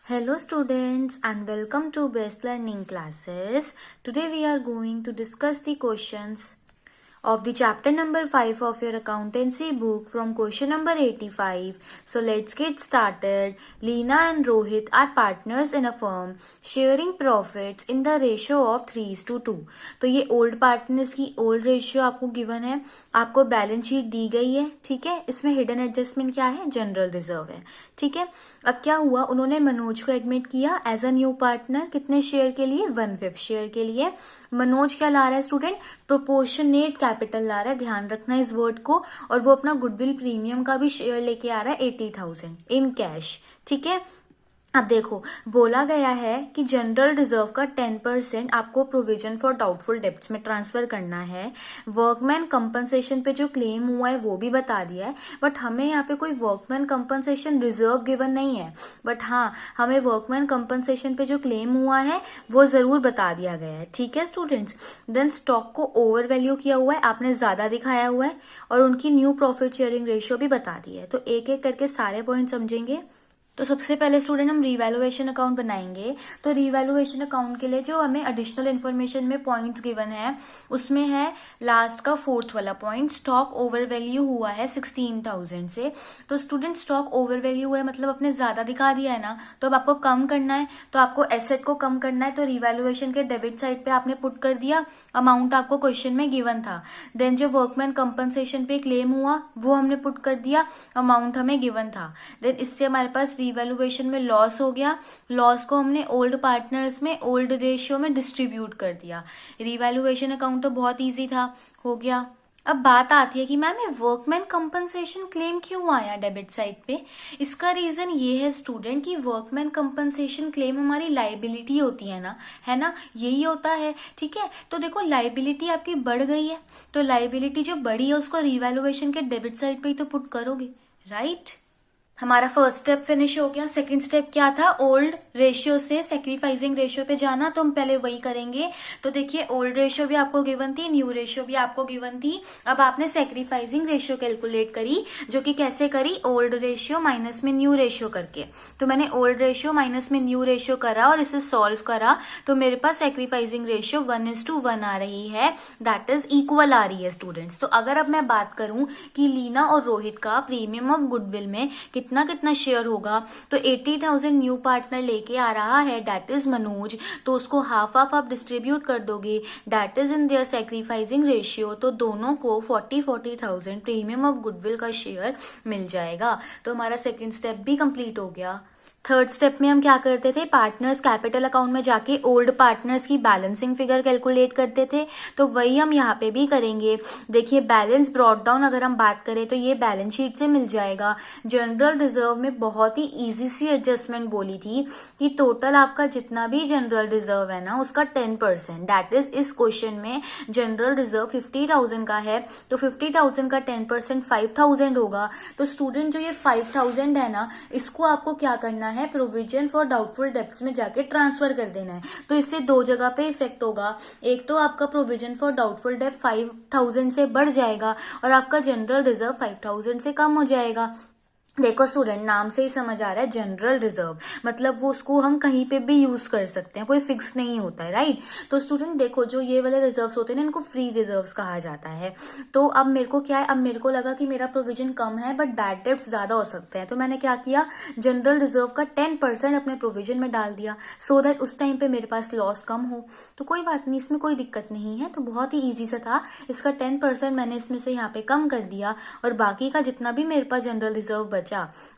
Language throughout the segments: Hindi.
Hello students and welcome to Best Learning Classes. Today we are going to discuss the questions of the chapter number 5 of your accountancy book from question number 85. So let's get started. Leena and Rohit are partners in a firm sharing profits in the ratio of 3:2. तो ये ओल्ड पार्टनर्स की ओल्ड रेशियो आपको गिवन है, आपको बैलेंस शीट दी गई है, ठीक है। इसमें हिडन एडजस्टमेंट क्या है, जनरल रिजर्व है, ठीक है। अब क्या हुआ, उन्होंने मनोज को एडमिट किया एज अ न्यू पार्टनर, कितने शेयर के लिए, 1/5 शेयर के लिए। मनोज क्या ला रहा है स्टूडेंट, प्रोपोर्शनेट कैपिटल ला रहा है, ध्यान रखना इस वर्ड को। और वो अपना गुडविल प्रीमियम का भी शेयर लेके आ रहा है 80,000 इन कैश, ठीक है। अब देखो, बोला गया है कि जनरल रिजर्व का 10% आपको प्रोविजन फॉर डाउटफुल डेब्ट्स में ट्रांसफर करना है। वर्कमैन कंपनसेशन पे जो क्लेम हुआ है वो भी बता दिया है, बट हमें यहाँ पे कोई वर्कमैन कंपनसेशन रिजर्व गिवन नहीं है, बट हाँ हमें वर्कमैन कंपनसेशन पे जो क्लेम हुआ है वो जरूर बता दिया गया है, ठीक है स्टूडेंट्स। देन स्टॉक को ओवर वैल्यू किया हुआ है, आपने ज्यादा दिखाया हुआ है, और उनकी न्यू प्रॉफिट शेयरिंग रेशियो भी बता दी है। तो एक एक करके सारे पॉइंट समझेंगे। तो सबसे पहले स्टूडेंट हम रीवैल्यूएशन अकाउंट बनाएंगे। तो रीवैल्यूएशन अकाउंट के लिए जो हमें एडिशनल इन्फॉर्मेशन में पॉइंट्स गिवन है उसमें है लास्ट का 4th वाला पॉइंट, स्टॉक ओवर वैल्यू हुआ है 16,000 से। तो स्टूडेंट स्टॉक ओवर वैल्यू हुआ है मतलब अपने ज्यादा दिखा दिया है ना, तो अब आपको कम करना है, तो आपको एसेट को कम करना है। तो रिवैल्यूएशन के डेबिट साइड पे आपने पुट कर दिया अमाउंट आपको क्वेश्चन में गिवन था। देन जो वर्कमैन कंपनसेशन पे क्लेम हुआ वो हमने पुट कर दिया, अमाउंट हमें गिवन था। देन इससे हमारे पास रिवैल्यूएशन में लॉस हो गया, लॉस को हमने ओल्ड पार्टनर्स में ओल्ड रेशियो में डिस्ट्रीब्यूट कर दिया। रिवैल्यूएशन अकाउंट तो बहुत इजी था, हो गया। अब बात आती है कि मैम ये वर्कमैन कंपनसेशन क्लेम क्यों आया डेबिट साइड पे। इसका रीजन ये है स्टूडेंट कि वर्कमैन कंपनसेशन क्लेम हमारी लाइबिलिटी होती है ना, यही होता है, ठीक है। तो देखो लाइबिलिटी आपकी बढ़ गई है, तो लाइबिलिटी जो बढ़ी है उसको रिवैल्यूएशन के डेबिट साइड पे ही तो पुट करोगे, राइट। हमारा फर्स्ट स्टेप फिनिश हो गया। सेकंड स्टेप क्या था, ओल्ड रेशियो से सैक्रिफाइसिंग रेशियो पे जाना, तो हम पहले वही करेंगे। तो देखिए ओल्ड रेशियो भी आपको गिवन थी, न्यू रेशियो भी आपको गिवन थी। अब आपने सैक्रिफाइसिंग रेशियो कैलकुलेट करी, जो कि कैसे करी, ओल्ड रेशियो माइनस में न्यू रेशियो करके। तो मैंने ओल्ड रेशियो माइनस में न्यू रेशियो करा और इसे सॉल्व करा, तो मेरे पास सैक्रिफाइसिंग रेशियो 1:1 आ रही है, दैट इज इक्वल आ रही है स्टूडेंट्स। तो अगर अब मैं बात करूं कि लीना और रोहित का प्रीमियम ऑफ गुडविल में कितना कितना शेयर होगा, तो 80,000 न्यू पार्टनर लेके आ रहा है, दैट इज मनोज। तो उसको हाफ हाफ आप डिस्ट्रीब्यूट कर दोगे, that is in their sacrificing ratio. तो दोनों को 40,000 प्रीमियम ऑफ गुडविल का शेयर मिल जाएगा। तो हमारा सेकेंड स्टेप भी कंप्लीट हो गया। थर्ड स्टेप में हम क्या करते थे, पार्टनर्स कैपिटल अकाउंट में जाके ओल्ड पार्टनर्स की बैलेंसिंग फिगर कैलकुलेट करते थे, तो वही हम यहाँ पे भी करेंगे। देखिए बैलेंस ब्रॉट डाउन अगर हम बात करें तो ये बैलेंस शीट से मिल जाएगा। जनरल रिजर्व में बहुत ही इजी सी एडजस्टमेंट बोली थी कि टोटल आपका जितना भी जनरल रिजर्व है ना उसका 10%, दैट इज इस क्वेश्चन में जनरल रिजर्व 50,000 का है, तो 50,000 का 10% 5,000 होगा। तो स्टूडेंट जो ये 5,000 है ना, इसको आपको क्या करना है, प्रोविजन फॉर डाउटफुल डेब्ट्स में जाके ट्रांसफर कर देना है। तो इससे दो जगह पे इफेक्ट होगा, एक तो आपका प्रोविजन फॉर डाउटफुल डेब्ट 5,000 से बढ़ जाएगा और आपका जनरल रिजर्व 5,000 से कम हो जाएगा। देखो स्टूडेंट, नाम से ही समझ आ रहा है जनरल रिजर्व मतलब वो उसको हम कहीं पे भी यूज कर सकते हैं, कोई फिक्स नहीं होता है, राइट। तो स्टूडेंट देखो जो ये वाले रिजर्व्स होते हैं ना, इनको फ्री रिजर्व्स कहा जाता है। तो अब मेरे को क्या है, अब मेरे को लगा कि मेरा प्रोविजन कम है बट बैड डेब्ट्स ज्यादा हो सकते हैं, तो मैंने क्या किया, जनरल रिजर्व का 10% अपने प्रोविजन में डाल दिया, सो दैट उस टाइम पे मेरे पास लॉस कम हो। तो कोई बात नहीं, इसमें कोई दिक्कत नहीं है, तो बहुत ही ईजी सा था। इसका 10% मैंने इसमें से यहाँ पे कम कर दिया, और बाकी का जितना भी मेरे पास जनरल रिजर्व बचा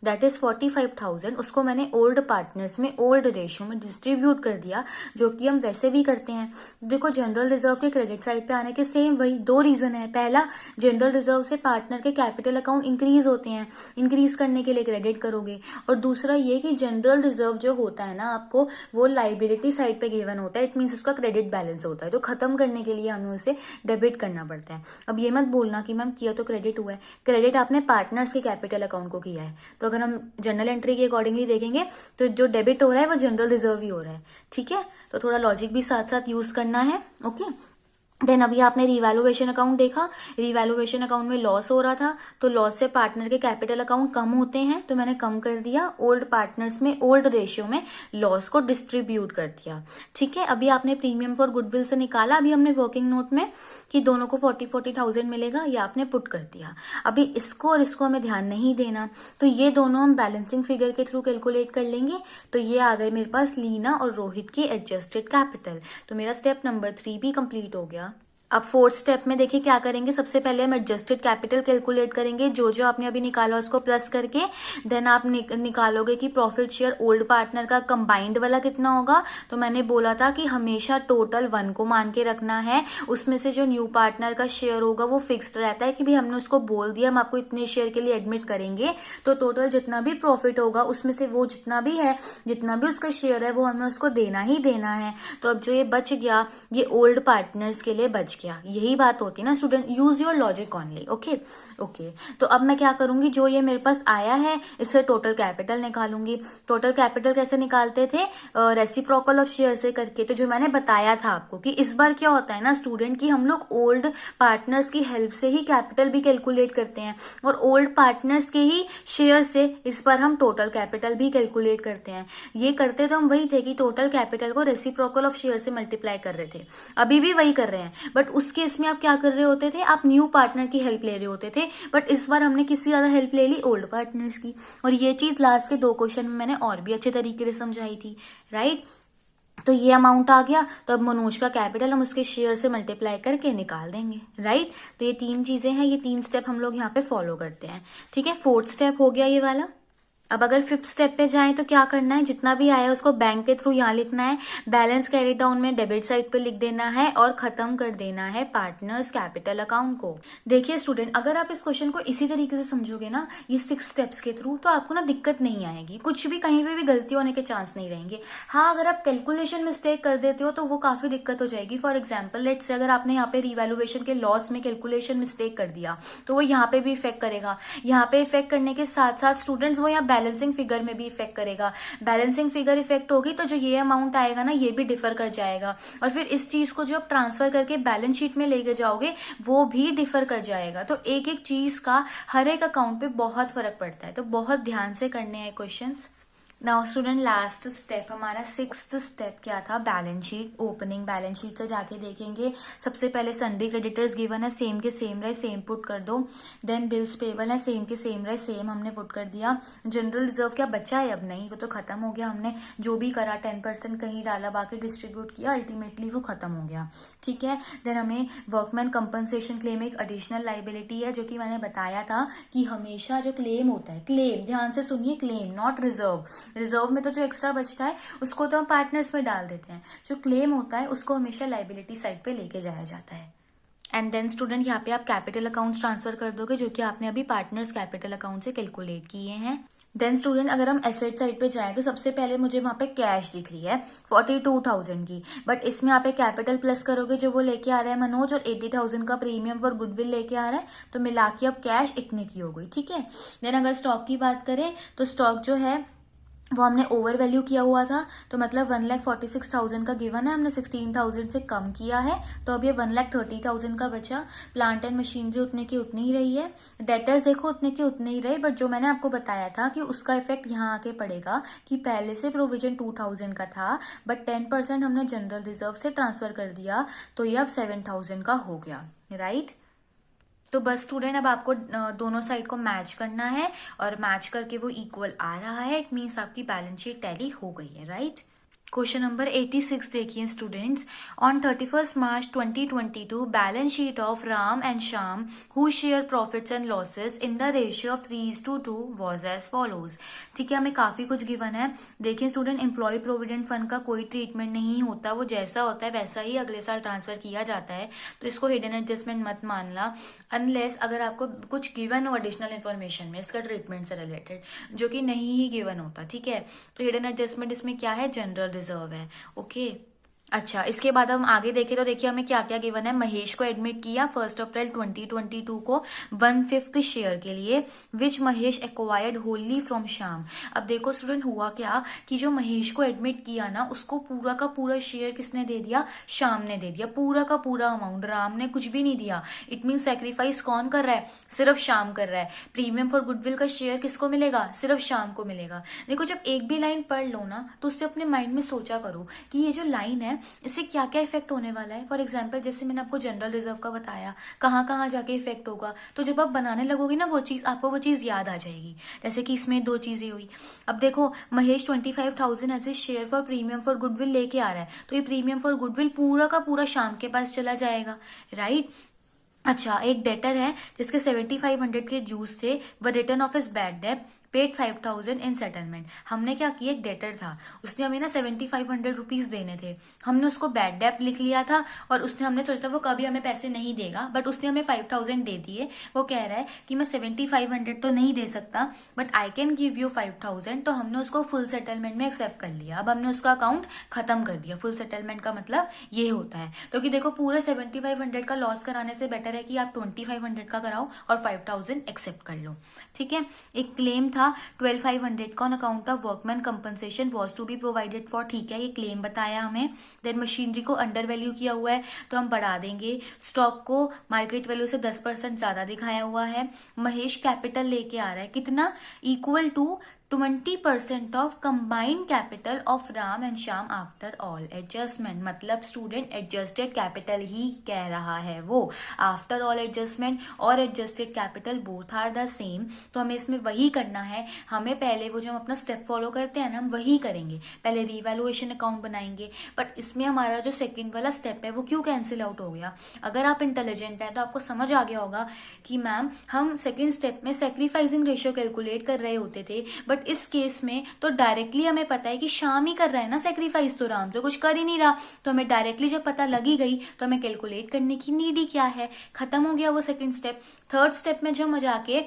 दैट इज 45,000, उसको मैंने ओल्ड पार्टनर्स में ओल्ड रेशियो में डिस्ट्रीब्यूट कर दिया, जो कि हम वैसे भी करते हैं। देखो जनरल रिजर्व के क्रेडिट साइड पे आने के सेम वही दो रीजन है। पहला, जनरल रिजर्व से पार्टनर के कैपिटल अकाउंट इंक्रीज होते हैं, इंक्रीज करने के लिए क्रेडिट करोगे। और दूसरा ये कि जनरल रिजर्व जो होता है ना आपको, वो लाइबिलिटी साइड पे गिवन होता है, इट मीन्स उसका क्रेडिट बैलेंस होता है, तो खत्म करने के लिए हमें उसे डेबिट करना पड़ता है। अब ये मत बोलना कि मैम किया तो क्रेडिट हुआ है, क्रेडिट आपने पार्टनर्स के कैपिटल अकाउंट को किया है। तो अगर हम जनरल एंट्री के अकॉर्डिंगली देखेंगे तो जो डेबिट हो रहा है वो जनरल रिजर्व ही हो रहा है, ठीक है। तो थोड़ा लॉजिक भी साथ साथ यूज करना है, ओके। देन अभी आपने रिवैल्यूएशन अकाउंट देखा, रिवैल्यूएशन अकाउंट में लॉस हो रहा था, तो लॉस से पार्टनर के कैपिटल अकाउंट कम होते हैं, तो मैंने कम कर दिया, ओल्ड पार्टनर्स में ओल्ड रेशियो में लॉस को डिस्ट्रीब्यूट कर दिया। ठीक है, अभी आपने प्रीमियम फॉर गुडविल से निकाला, अभी हमने वर्किंग नोट में कि दोनों को 40,000 मिलेगा, ये आपने पुट कर दिया। अभी इसको और इसको हमें ध्यान नहीं देना, तो ये दोनों हम बैलेंसिंग फिगर के थ्रू कैलकुलेट कर लेंगे। तो ये आ गए मेरे पास लीना और रोहित की एडजस्टेड कैपिटल। तो मेरा स्टेप नंबर 3 भी कंप्लीट हो गया। अब फोर्थ स्टेप में देखिए क्या करेंगे, सबसे पहले हम एडजस्टेड कैपिटल कैलकुलेट करेंगे, जो जो आपने अभी निकाला उसको प्लस करके। देन आप निकालोगे कि प्रॉफिट शेयर ओल्ड पार्टनर का कंबाइंड वाला कितना होगा। तो मैंने बोला था कि हमेशा टोटल 1 को मान के रखना है, उसमें से जो न्यू पार्टनर का शेयर होगा वो फिक्स्ड रहता है कि भाई हमने उसको बोल दिया हम आपको इतने शेयर के लिए एडमिट करेंगे, तो टोटल जितना भी प्रॉफिट होगा उसमें से वो जितना भी है, जितना भी उसका शेयर है वो हमें उसको देना ही देना है। तो अब जो ये बच गया ये ओल्ड पार्टनर्स के लिए बच गया। यही बात होती है ना student, use your logic only. Okay okay, तो अब मैं क्या करूंगी, जो ये मेरे पास आया है इससे टोटल कैपिटल निकालूंगी। टोटल कैपिटल कैसे निकालते थे, रेसिप्रोकल ऑफ शेयर से करके। तो जो मैंने बताया था आपको कि इस बार क्या होता है ना स्टूडेंट, कि हम लोग ओल्ड पार्टनर्स की हेल्प से ही कैपिटल भी कैलकुलेट करते हैं, और ओल्ड पार्टनर्स के ही शेयर से इस बार हम टोटल कैपिटल भी कैलकुलेट करते हैं। ये करते तो हम वही थे कि टोटल कैपिटल को रेसिप्रोकल ऑफ शेयर से मल्टीप्लाई कर रहे थे, अभी भी वही कर रहे हैं, बट उस केस में आप क्या कर रहे होते थे, आप न्यू पार्टनर की हेल्प ले रहे होते थे। बट इस बार हमने किसी ज्यादा हेल्प ले ली, ओल्ड पार्टनर्स की। और ये चीज लास्ट के 2 क्वेश्चन में मैंने और भी अच्छे तरीके से समझाई थी, राइट। तो ये अमाउंट आ गया, तो अब मनोज का कैपिटल हम उसके शेयर से मल्टीप्लाई करके निकाल देंगे, राइट। तो ये 3 चीजें हैं, ये 3 स्टेप हम लोग यहाँ पे फॉलो करते हैं। ठीक है, फोर्थ स्टेप हो गया ये वाला। अब अगर 5th स्टेप पे जाएं तो क्या करना है, जितना भी आया उसको बैंक के थ्रू यहाँ लिखना है, बैलेंस कैरी डाउन में डेबिट साइड पे लिख देना है, और खत्म कर देना है पार्टनर्स कैपिटल अकाउंट को। देखिए स्टूडेंट, अगर आप इस क्वेश्चन को इसी तरीके से समझोगे ना, ये 6 स्टेप्स के थ्रू, तो आपको ना दिक्कत नहीं आएगी, कुछ भी कहीं पे भी गलती होने के चांस नहीं रहेंगे। हाँ, अगर आप कैलकुलेशन मिस्टेक कर देते हो तो वो काफी दिक्कत हो जाएगी। फॉर एग्जाम्पल लेट से अगर आपने यहाँ पे रिवैल्यूएशन के लॉस में कैलकुलेशन मिस्टेक कर दिया, तो वो यहाँ पे भी इफेक्ट करेगा। यहाँ पे इफेक्ट करने के साथ साथ स्टूडेंट्स वो यहाँ बैलेंसिंग फिगर में भी इफेक्ट करेगा। बैलेंसिंग फिगर इफेक्ट होगी तो जो ये अमाउंट आएगा ना, ये भी डिफर कर जाएगा, और फिर इस चीज को जो आप ट्रांसफर करके बैलेंस शीट में लेके जाओगे वो भी डिफर कर जाएगा। तो एक एक चीज का हर एक अकाउंट पे बहुत फर्क पड़ता है, तो बहुत ध्यान से करने हैं questions. Now student, last step हमारा 6th स्टेप क्या था, balance sheet opening. Balance sheet से जाके देखेंगे, सबसे पहले सन्ड्री क्रेडिटर्स गिवन है, सेम के सेम रहे, सेम पुट कर दो। देन बिल्स पेबल है, सेम के सेम रहे, सेम हमने पुट कर दिया। जनरल रिजर्व क्या बचा है, अब नहीं, वो तो खत्म हो गया। हमने जो भी करा 10% कहीं डाला, बाकी डिस्ट्रीब्यूट किया, अल्टीमेटली वो खत्म हो गया। ठीक है, देन हमें वर्कमैन कंपनसेशन क्लेम एक एडिशनल लाइबिलिटी है, जो कि मैंने बताया था कि हमेशा जो क्लेम होता है, क्लेम ध्यान से सुनिए, क्लेम नॉट रिजर्व। रिजर्व में तो जो एक्स्ट्रा बचता है उसको तो हम पार्टनर्स में डाल देते हैं, जो क्लेम होता है उसको हमेशा लाइबिलिटी साइड पे लेके जाया जाता है। एंड देन स्टूडेंट, यहाँ पे आप कैपिटल अकाउंट्स ट्रांसफर कर दोगे, जो कि आपने अभी पार्टनर्स कैपिटल अकाउंट से कैलकुलेट किए हैं। देन स्टूडेंट, अगर हम एसेट साइड पे जाएं तो सबसे पहले मुझे वहां पे कैश दिख रही है 42,000 की, बट इसमें आप एक कैपिटल प्लस करोगे जो वो लेके आ रहा है मनोज, और 80,000 का प्रीमियम फॉर गुडविल लेके आ रहा है, तो मिला के अब कैश इतने की हो गई। ठीक है, देन अगर स्टॉक की बात करें तो स्टॉक जो है वो हमने ओवर वैल्यू किया हुआ था, तो मतलब 1,46,000 का गिवन है, हमने 16,000 से कम किया है, तो अब ये 1,30,000 का बचा। प्लांट एंड मशीनरी उतने की उतनी ही रही है। डेटर्स देखो उतने की उतने ही रहे, बट जो मैंने आपको बताया था कि उसका इफेक्ट यहाँ आके पड़ेगा कि पहले से प्रोविजन 2,000 का था, बट 10% हमने जनरल रिजर्व से ट्रांसफर कर दिया, तो ये अब 7,000 का हो गया, राइट। तो बस स्टूडेंट, अब आपको दोनों साइड को मैच करना है, और मैच करके वो इक्वल आ रहा है, इट मीन्स आपकी बैलेंस शीट टैली हो गई है, राइट। क्वेश्चन नंबर 86 देखिए students, on 31st March 2022 balance sheet of Ram and Shyam who share profits and losses in the ratio of 3:2 was as follows. ठीक है, हमें काफी कुछ गिवन है। देखिए स्टूडेंट, एम्प्लॉय प्रोविडेंट फंड का कोई ट्रीटमेंट नहीं होता, वो जैसा होता है वैसा ही अगले साल ट्रांसफर किया जाता है, तो इसको हिडन एडजस्टमेंट मत मानना, अनलेस अगर आपको कुछ गिवन हो एडिशनल इन्फॉर्मेशन में इसका ट्रीटमेंट से रिलेटेड, जो कि नहीं ही गिवन होता। ठीक है, तो हिडन एडजस्टमेंट इसमें क्या है, जनरल रिजर्व है। ओके, अच्छा, इसके बाद हम आगे देखें तो देखिए हमें क्या क्या गिवन है। महेश को एडमिट किया 1 अप्रैल 2022 को 1/5 शेयर के लिए, विच महेश एक्वायर्ड होली फ्रॉम श्याम। अब देखो स्टूडेंट, हुआ क्या कि जो महेश को एडमिट किया ना, उसको पूरा का पूरा शेयर किसने दे दिया? श्याम ने दे दिया, पूरा का पूरा अमाउंट। राम ने कुछ भी नहीं दिया। इट मीन सेक्रीफाइस कौन कर रहा है? सिर्फ श्याम कर रहा है। प्रीमियम फॉर गुडविल का शेयर किसको मिलेगा? सिर्फ श्याम को मिलेगा। देखो, जब एक भी लाइन पढ़ लो ना, तो उससे अपने माइंड में सोचा करो कि ये जो लाइन है इससे क्या क्या इफेक्ट होने वाला है। फॉर एग्जाम्पल, जैसे मैंने आपको जनरल रिजर्व का बताया, कहाँ कहाँ जाके इफेक्ट होगा, तो जब आप बनाने लगोगे ना वो चीज, आपको वो चीज याद आ जाएगी। जैसे कि इसमें दो चीजें हुई। अब देखो, महेश 25,000 ऐसे share for premium for goodwill लेके आ रहा है, तो ये प्रीमियम फॉर गुडविल पूरा का पूरा शाम के पास चला जाएगा, राइट। अच्छा, एक डेटर है जिसके 7,500 के ड्यूज थे, व return of his bad debt, paid 5,000 in settlement. हमने क्या किया, एक डेटर था, उसने हमें ना 7,500 रुपीज देने थे। हमने उसको बैड डेट लिख लिया था, और उसने, हमने सोचा वो कभी हमें पैसे नहीं देगा, बट उसने हमें 5,000 दे दिए। वो कह रहा है कि मैं 7,500 तो नहीं दे सकता, but I can give you 5,000। तो हमने उसको फुल सेटलमेंट में एक्सेप्ट कर लिया। अब हमने उसका अकाउंट खत्म कर दिया। फुल सेटलमेंट का मतलब ये होता है। तो कि देखो, पूरे 7,500 का लॉस कराने से बेटर है कि आप 2,500 का कराओ और 5,000 एक्सेप्ट कर लो, ठीक है। एक क्लेम था 12,500 का on account of workman compensation was to be provided for, ठीक है, ये क्लेम बताया हमें। देन मशीनरी को अंडर वैल्यू किया हुआ है, तो हम बढ़ा देंगे। स्टॉक को मार्केट वैल्यू से 10% ज्यादा दिखाया हुआ है। महेश कैपिटल लेके आ रहा है, कितना? Equal to 20% of combined capital of Ram and Shyam after all adjustment. मतलब स्टूडेंट, एडजस्टेड कैपिटल ही कह रहा है वो। आफ्टर ऑल एडजस्टमेंट और adjusted capital both are the same. तो हमें इसमें वही करना है। हमें पहले वो जो हम अपना स्टेप फॉलो करते हैं ना, हम वही करेंगे। पहले रिवैल्यूएशन अकाउंट बनाएंगे, बट इसमें हमारा जो सेकंड वाला स्टेप है वो क्यों कैंसिल आउट हो गया? अगर आप इंटेलिजेंट है तो आपको समझ आ गया होगा कि मैम, हम सेकंड स्टेप में सेक्रीफाइसिंग रेशियो कैलकुलेट कर रहे होते थे, बट इस केस में तो डायरेक्टली हमें पता है कि श्याम ही कर रहा है ना सेक्रीफाइस, तो राम तो कुछ कर ही नहीं रहा। तो हमें डायरेक्टली जब पता लगी गई, तो हमें कैलकुलेट करने की नीड ही क्या है? खत्म हो गया वो सेकंड स्टेप। थर्ड स्टेप में जो हम जाके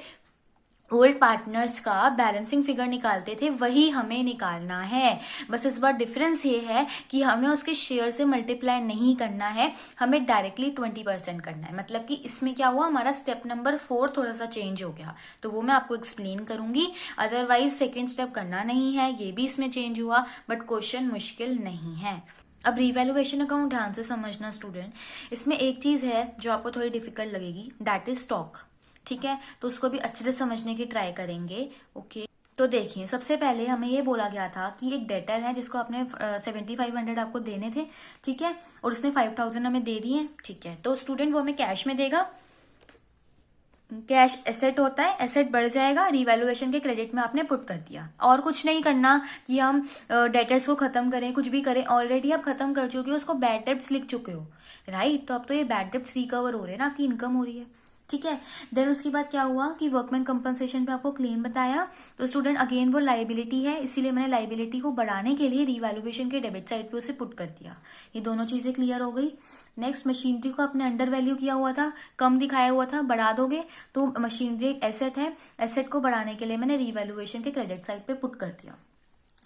ओल्ड पार्टनर्स का बैलेंसिंग फिगर निकालते थे, वही हमें निकालना है। बस इस बार डिफरेंस ये है कि हमें उसके शेयर से मल्टीप्लाई नहीं करना है, हमें डायरेक्टली 20% करना है। मतलब कि इसमें क्या हुआ, हमारा स्टेप नंबर 4 थोड़ा सा चेंज हो गया, तो वो मैं आपको एक्सप्लेन करूंगी। अदरवाइज सेकेंड स्टेप करना नहीं है, ये भी इसमें चेंज हुआ, बट क्वेश्चन मुश्किल नहीं है। अब रिवैल्यूएशन अकाउंट ध्यान से समझना स्टूडेंट। इसमें एक चीज है जो आपको थोड़ी डिफिकल्ट लगेगी, दैट इज स्टॉक, ठीक है। तो उसको भी अच्छे से समझने की ट्राई करेंगे, ओके। तो देखिए, सबसे पहले हमें ये बोला गया था कि एक डेटर है जिसको आपने 7,500 आपको देने थे, ठीक है, और उसने 5,000 हमें दे दिए, ठीक है। तो स्टूडेंट वो हमें कैश में देगा। कैश एसेट होता है, एसेट बढ़ जाएगा, रिवैल्यूएशन के क्रेडिट में आपने पुट कर दिया। और कुछ नहीं करना कि हम डेटर्स को खत्म करें, कुछ भी करें, ऑलरेडी आप खत्म कर चुके हो, उसको बैड डेब्ट्स लिख चुके हो, राइट। तो अब तो ये बैड डेब्ट्स रिकवर हो रहे हैं ना, आपकी इनकम हो रही है, ठीक है। देन उसके बाद क्या हुआ कि वर्कमैन कंपनसेशन पे आपको क्लेम बताया। तो स्टूडेंट अगेन वो लाइबिलिटी है, इसीलिए मैंने लाइबिलिटी को बढ़ाने के लिए रिवैल्यूएशन के डेबिट साइड पे उसे पुट कर दिया। ये दोनों चीजें क्लियर हो गई। नेक्स्ट, मशीनरी को आपने अंडर वैल्यू किया हुआ था, कम दिखाया हुआ था, बढ़ा दोगे तो मशीनरी एक एसेट है, एसेट को बढ़ाने के लिए मैंने रिवैल्यूएशन के क्रेडिट साइड पे पुट कर दिया,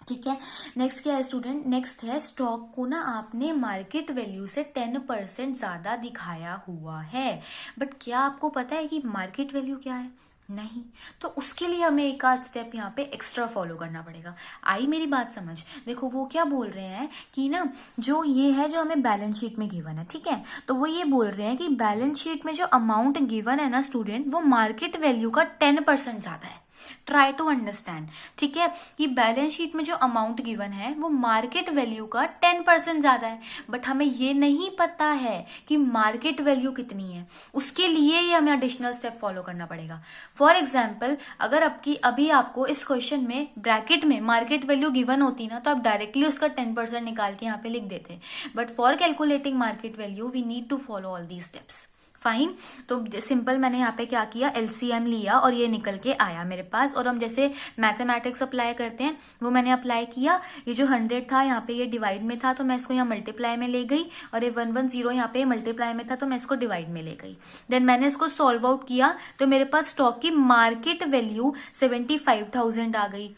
ठीक है। नेक्स्ट क्या है स्टूडेंट, नेक्स्ट है स्टॉक को ना आपने मार्केट वैल्यू से 10% ज्यादा दिखाया हुआ है। बट क्या आपको पता है कि मार्केट वैल्यू क्या है? नहीं। तो उसके लिए हमें एक आध स्टेप यहाँ पे एक्स्ट्रा फॉलो करना पड़ेगा। आई मेरी बात समझ? देखो, वो क्या बोल रहे हैं कि ना, जो ये है जो हमें बैलेंस शीट में गिवन है, ठीक है, तो वो ये बोल रहे हैं कि बैलेंस शीट में जो अमाउंट गिवन है ना स्टूडेंट, वो मार्केट वैल्यू का 10% ज्यादा है। ट्राई टू अंडरस्टैंड, ठीक है, कि बैलेंस शीट में जो अमाउंट गिवन है वो मार्केट वैल्यू का 10% ज्यादा है, बट हमें ये नहीं पता है कि मार्केट वैल्यू कितनी है। उसके लिए ही हमें एडिशनल स्टेप फॉलो करना पड़ेगा। फॉर एग्जाम्पल, अगर अभी आपको इस क्वेश्चन में ब्रैकेट में मार्केट वैल्यू गिवन होती ना, तो आप डायरेक्टली उसका 10% निकाल के यहाँ पे लिख देते, but for calculating market value we need to follow all these steps. Fine. तो सिंपल मैंने यहाँ पे क्या किया, एलसीएम लिया और ये निकल के आया मेरे पास। और हम जैसे मैथमेटिक्स अप्लाई करते हैं वो मैंने अप्लाई किया। ये जो 100 था यहाँ पे ये डिवाइड में था, तो मैं इसको यहाँ मल्टीप्लाई में ले गई, और ये 110 यहाँ पे मल्टीप्लाई में था, तो मैं इसको डिवाइड में ले गई। देन मैंने इसको सॉल्व आउट किया, तो मेरे पास स्टॉक की मार्केट वैल्यू 75,000 आ गई।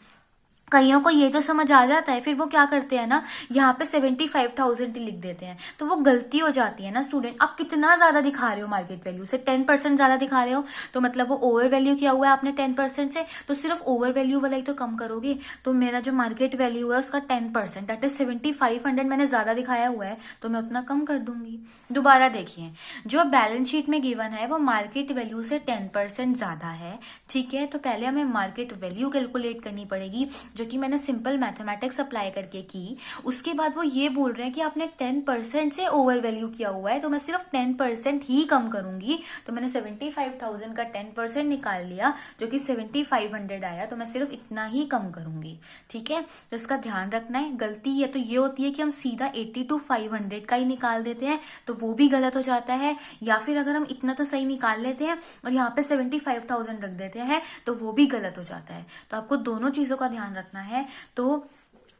कईयों को ये तो समझ आ जाता है, फिर वो क्या करते हैं ना, यहाँ पे 75,000 ही लिख देते हैं, तो वो गलती हो जाती है ना स्टूडेंट। आप कितना ज्यादा दिखा रहे हो मार्केट वैल्यू से, 10% ज्यादा दिखा रहे हो, तो मतलब वो ओवर वैल्यू किया हुआ है आपने 10% से, तो सिर्फ ओवर वैल्यू वाला ही तो कम करोगे। तो मेरा जो मार्केट वैल्यू है उसका 10% दैट इज 7500 मैंने ज्यादा दिखाया हुआ है, तो मैं उतना कम कर दूंगी। दोबारा देखिए, जो बैलेंस शीट में गिवन है वो मार्केट वैल्यू से 10% ज्यादा है, ठीक है। तो पहले हमें मार्केट वैल्यू कैलकुलेट करनी पड़ेगी, जो कि मैंने सिंपल मैथमेटिक्स अप्लाई करके की। उसके बाद वो ये बोल रहे हैं कि आपने 10% से ओवर वैल्यू किया हुआ है, तो मैं सिर्फ 10% ही कम करूंगी। तो मैंने 75,000 का 10% निकाल लिया, जो कि 7500 आया, तो मैं सिर्फ इतना ही कम करूंगी, ठीक है। तो इसका ध्यान रखना है। गलती ये तो ये होती है कि हम सीधा 80 to 500 का ही निकाल देते हैं, तो वो भी गलत हो जाता है। या फिर अगर हम इतना तो सही निकाल लेते हैं और यहाँ पे 75,000 रख देते हैं, तो वो भी गलत हो जाता है। तो आपको दोनों चीजों का ध्यान रखना है, तो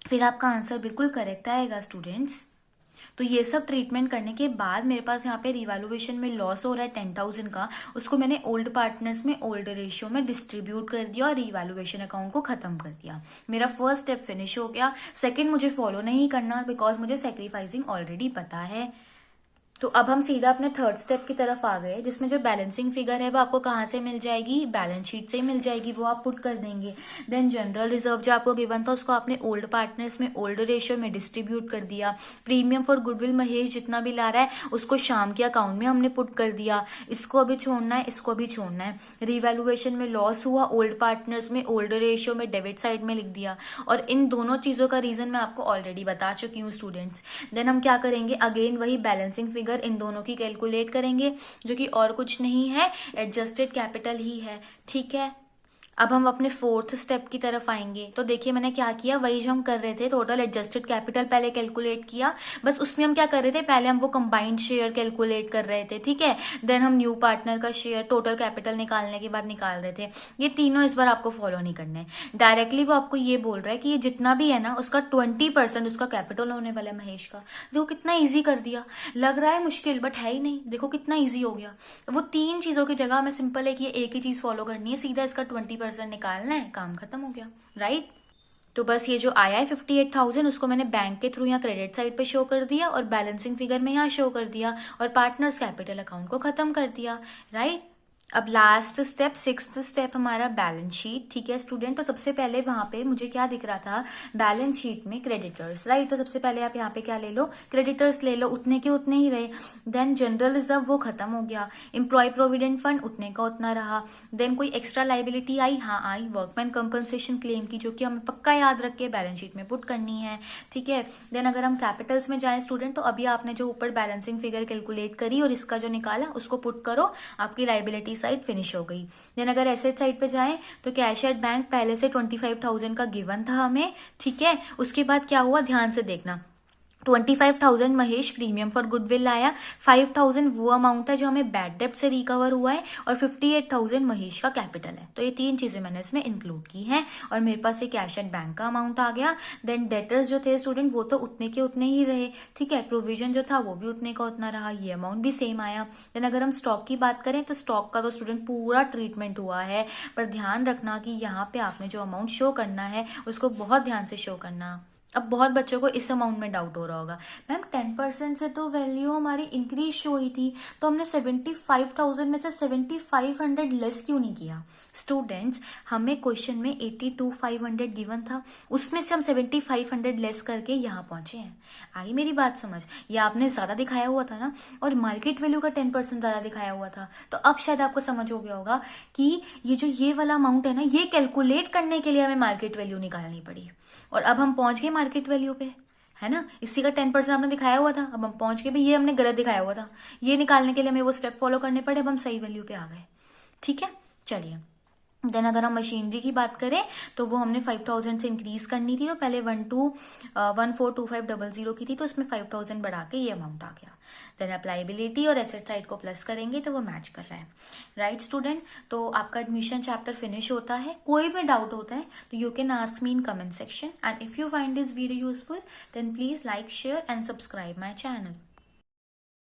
फिर आपका आंसर बिल्कुल करेक्ट आएगा स्टूडेंट्स। तो ये सब ट्रीटमेंट करने के बाद मेरे पास यहाँ पे रिवैल्यूएशन में लॉस हो रहा है 10,000 का, उसको मैंने ओल्ड पार्टनर्स में ओल्ड रेशियो में डिस्ट्रीब्यूट कर दिया और रिवैल्यूएशन अकाउंट को खत्म कर दिया। मेरा फर्स्ट स्टेप फिनिश हो गया। सेकंड मुझे फॉलो नहीं करना, बिकॉज मुझे सेक्रीफाइसिंग ऑलरेडी पता है। तो अब हम सीधा अपने थर्ड स्टेप की तरफ आ गए, जिसमें जो बैलेंसिंग फिगर है वो आपको कहाँ से मिल जाएगी, बैलेंस शीट से ही मिल जाएगी, वो आप पुट कर देंगे। देन जनरल रिजर्व जो आपको गिवन था उसको आपने ओल्ड पार्टनर्स में ओल्ड रेशियो में डिस्ट्रीब्यूट कर दिया। प्रीमियम फॉर गुडविल महेश जितना भी ला रहा है उसको शाम के अकाउंट में हमने पुट कर दिया। इसको अभी छोड़ना है, इसको भी छोड़ना है। रिवैल्यूएशन में लॉस हुआ, ओल्ड पार्टनर्स में ओल्ड रेशियो में डेबिट साइड में लिख दिया, और इन दोनों चीजों का रीजन मैं आपको ऑलरेडी बता चुकी हूँ स्टूडेंट्स। देन हम क्या करेंगे, अगेन वही बैलेंसिंग फिगर इन दोनों की कैलकुलेट करेंगे, जो कि और कुछ नहीं है, एडजस्टेड कैपिटल ही है, ठीक है। अब हम अपने फोर्थ स्टेप की तरफ आएंगे। तो देखिए मैंने क्या किया, वही जो हम कर रहे थे, टोटल एडजस्टेड कैपिटल पहले कैलकुलेट किया, बस उसमें हम क्या कर रहे थे, पहले हम वो कंबाइंड शेयर कैलकुलेट कर रहे थे, ठीक है। देन हम न्यू पार्टनर का शेयर टोटल कैपिटल निकालने के बाद निकाल रहे थे। ये तीनों इस बार आपको फॉलो नहीं करने। डायरेक्टली वो आपको ये बोल रहा है कि ये जितना भी है ना उसका 20% उसका कैपिटल होने वाला है महेश का। देखो कितना ईजी कर दिया, लग रहा है मुश्किल बट है ही नहीं, देखो कितना ईजी हो गया। वो तीन चीजों की जगह हमें सिंपल है कि एक ही चीज फॉलो करनी है, सीधा इसका 20% निकालना है, काम खत्म हो गया, राइट। तो बस ये जो आया है 58,000 उसको मैंने बैंक के थ्रू यहाँ क्रेडिट साइड पे शो कर दिया और बैलेंसिंग फिगर में यहाँ शो कर दिया और पार्टनर्स कैपिटल अकाउंट को खत्म कर दिया, राइट। अब लास्ट स्टेप, सिक्स्थ स्टेप हमारा बैलेंस शीट, ठीक है स्टूडेंट। तो सबसे पहले वहां पे मुझे क्या दिख रहा था, बैलेंस शीट में क्रेडिटर्स, राइट। तो सबसे पहले आप यहाँ पे क्या ले लो, क्रेडिटर्स ले लो, उतने के उतने ही रहे। देन जनरल रिजर्व वो खत्म हो गया, एम्प्लॉय प्रोविडेंट फंड उतने का उतना रहा। देन कोई एक्स्ट्रा लाइबिलिटी आई, हाँ आई, वर्कमैन कंपनसेशन क्लेम की, जो कि हमें पक्का याद रख के बैलेंस शीट में पुट करनी है, ठीक है। देन अगर हम कैपिटल्स में जाए स्टूडेंट, तो अभी आपने जो ऊपर बैलेंसिंग फिगर कैलकुलेट करी और इसका जो निकाला उसको पुट करो, आपकी लाइबिलिटी साइड फिनिश हो गई। देन अगर एसेट साइड पे जाएं तो कैश एट बैंक पहले से 25,000 का गिवन था हमें, ठीक है। उसके बाद क्या हुआ, ध्यान से देखना, 25,000 महेश प्रीमियम फॉर गुडविल लाया, 5,000 वो अमाउंट है जो हमें बैड डेब्ट से रिकवर हुआ है, और 58,000 महेश का कैपिटल है। तो ये तीन चीजें मैंने इसमें इंक्लूड की हैं और मेरे पास ये कैश एंड बैंक का अमाउंट आ गया। देन डेटर्स जो थे स्टूडेंट वो तो उतने के उतने ही रहे, ठीक है। प्रोविजन जो था वो भी उतने का उतना रहा, ये अमाउंट भी सेम आया। देन अगर हम स्टॉक की बात करें तो स्टॉक का तो स्टूडेंट पूरा ट्रीटमेंट हुआ है, पर ध्यान रखना कि यहाँ पे आपने जो अमाउंट शो करना है उसको बहुत ध्यान से शो करना। अब बहुत बच्चों को इस अमाउंट में डाउट हो रहा होगा, मैम 10% से तो वैल्यू हमारी इंक्रीज शो हुई थी, तो हमने 75,000 में से 7,500 लेस क्यों नहीं किया। स्टूडेंट्स, हमें क्वेश्चन में 82,500 गिवन था, उसमें से हम 7,500 लेस करके यहाँ पहुंचे हैं। आई मेरी बात समझ, या आपने ज्यादा दिखाया हुआ था ना, और मार्केट वैल्यू का 10% ज्यादा दिखाया हुआ था, तो अब शायद आपको समझ हो गया होगा कि ये जो ये वाला अमाउंट है ना, ये कैलकुलेट करने के लिए हमें मार्केट वैल्यू निकालनी पड़ी, और अब हम पहुंच गए मार्केट वैल्यू पे, है ना। इसी का 10% आपने दिखाया हुआ था, अब हम पहुंच गए, भाई ये हमने गलत दिखाया हुआ था, ये निकालने के लिए हमें वो स्टेप फॉलो करने पड़े, अब हम सही वैल्यू पे आ गए, ठीक है। चलिए, देन अगर हम मशीनरी की बात करें तो वो हमने 5,000 से इंक्रीज करनी थी, तो पहले 142500 की थी, तो उसमें 5,000 बढ़ा के ये अमाउंट आ गया। देन अप्लाइबिलिटी और एसेट साइड को प्लस करेंगे तो वो मैच कर रहा है, राइट स्टूडेंट। तो आपका एडमिशन चैप्टर फिनिश होता है। कोई भी डाउट होता है तो you can ask me in comment section, and if you find this video useful then please like, share and subscribe my channel.